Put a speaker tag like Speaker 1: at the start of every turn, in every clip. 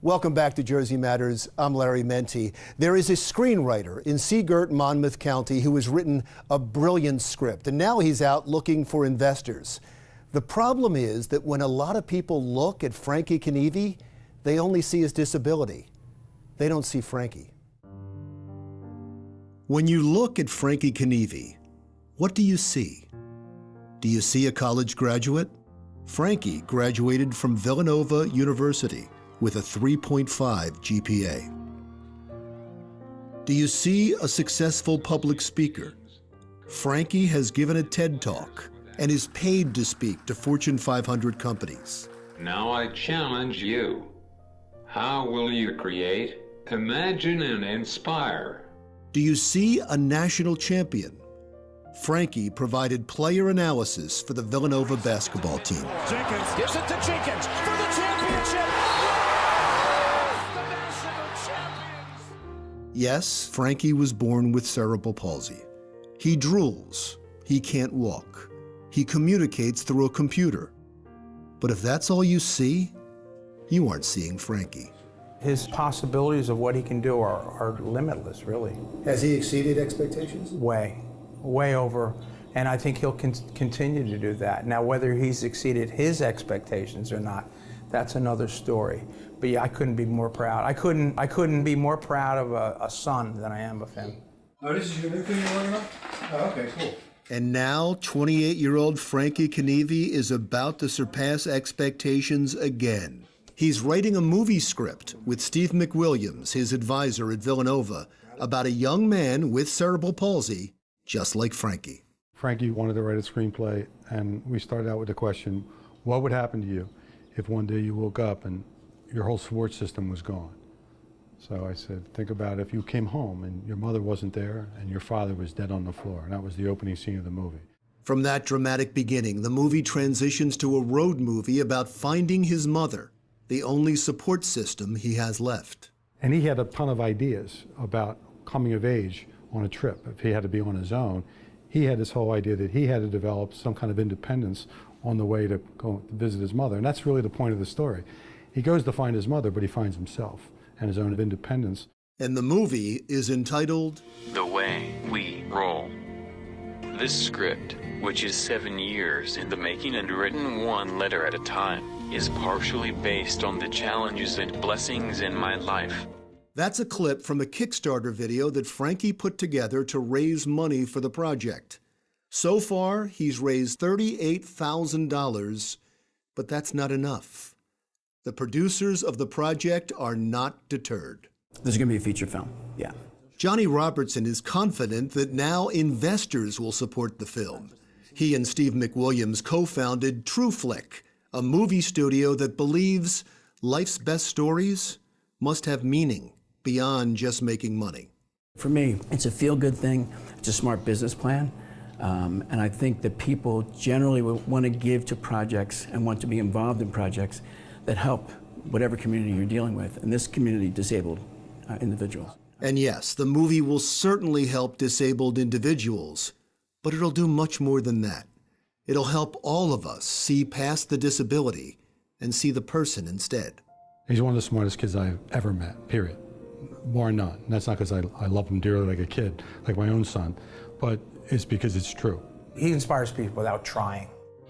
Speaker 1: Welcome back to Jersey Matters. I'm Larry Mendte. There is a screenwriter in Seagirt, Monmouth County who has written a brilliant script, and now he's out looking for investors. The problem is that when a lot of people look at Frankie Kineavy, they only see his disability. They don't see Frankie. When you look at Frankie Kineavy, what do you see? Do you see a college graduate? Frankie graduated from Villanova University with a 3.5 GPA. Do you see a successful public speaker? Frankie has given a TED Talk and is paid to speak to Fortune 500 companies.
Speaker 2: Now I challenge you. How will you create, imagine, and inspire?
Speaker 1: Do you see a national champion? Frankie provided player analysis for the Villanova basketball team.
Speaker 3: Jenkins gives it to Jenkins for the championship. The national champions.
Speaker 1: Yes, Frankie was born with cerebral palsy. He drools. He can't walk. He communicates through a computer. But if that's all you see, you aren't seeing Frankie.
Speaker 4: His possibilities of what he can do are limitless, really.
Speaker 1: Has he exceeded expectations?
Speaker 4: Way over, and I think he'll continue to do that. Now, whether he's exceeded his expectations or not, that's another story. But yeah, I couldn't be more proud. I couldn't be more proud of a son than I am of him.
Speaker 5: Oh, this is your new thing you're working on? Oh, okay, cool.
Speaker 1: And now, 28-year-old Frankie Kineavy is about to surpass expectations again. He's writing a movie script with Steve McWilliams, his advisor at Villanova, about a young man with cerebral palsy, just like Frankie.
Speaker 6: Frankie wanted to write a screenplay, and we started out with the question, what would happen to you if one day you woke up and your whole support system was gone? So I said, think about if you came home and your mother wasn't there and your father was dead on the floor. And that was the opening scene of the movie.
Speaker 1: From that dramatic beginning, the movie transitions to a road movie about finding his mother, the only support system he has left.
Speaker 6: And he had a ton of ideas about coming of age on a trip. If he had to be on his own, he had this whole idea that he had to develop some kind of independence on the way to go visit his mother. And that's really the point of the story. He goes to find his mother, but he finds himself and his own independence.
Speaker 1: And the movie is entitled
Speaker 7: The Way We Roll. This script, which is 7 years in the making and written one letter at a time, is partially based on the challenges and blessings in my life.
Speaker 1: That's a clip from a Kickstarter video that Frankie put together to raise money for the project. So far, he's raised $38,000, but that's not enough. The producers of the project are not deterred.
Speaker 8: This is going to be a feature film, yeah.
Speaker 1: Johnny Robertson is confident that now investors will support the film. He and Steve McWilliams co-founded TrueFlick, a movie studio that believes life's best stories must have meaning beyond just making money.
Speaker 8: For me, it's a feel-good thing. It's a smart business plan. And I think that people generally want to give to projects and want to be involved in projects that help whatever community you're dealing with, and this community, disabled individuals.
Speaker 1: And yes, the movie will certainly help disabled individuals, but it'll do much more than that. It'll help all of us see past the disability and see the person instead.
Speaker 6: He's one of the smartest kids I've ever met, period. Bar none. And that's not because I love him dearly like a kid, like my own son, but it's because it's true.
Speaker 4: He inspires people without trying.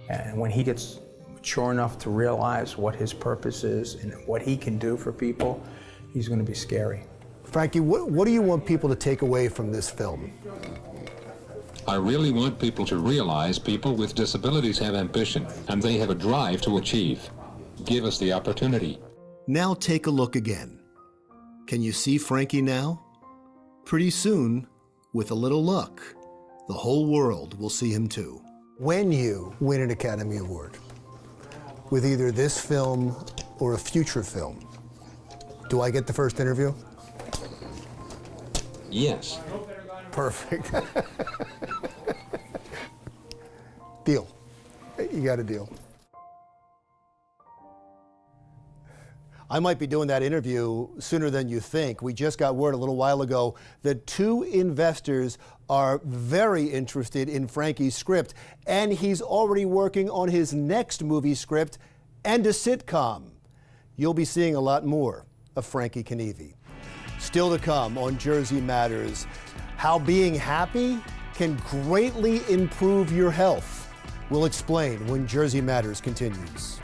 Speaker 4: And when he gets mature enough to realize what his purpose is and what he can do for people, he's going to be scary.
Speaker 1: Frankie, what do you want people to take away from this film?
Speaker 2: I really want people to realize people with disabilities have ambition, and they have a drive to achieve. Give us the opportunity.
Speaker 1: Now take a look again. Can you see Frankie now? Pretty soon, with a little luck, the whole world will see him too. When you win an Academy Award, with either this film or a future film, do I get the first interview?
Speaker 2: Yes.
Speaker 1: Perfect. Deal. You got a deal. I might be doing that interview sooner than you think. We just got word a little while ago that 2 investors are very interested in Frankie's script, and he's already working on his next movie script and a sitcom. You'll be seeing a lot more of Frankie Kineavy. Still to come on Jersey Matters, how being happy can greatly improve your health. We'll explain when Jersey Matters continues.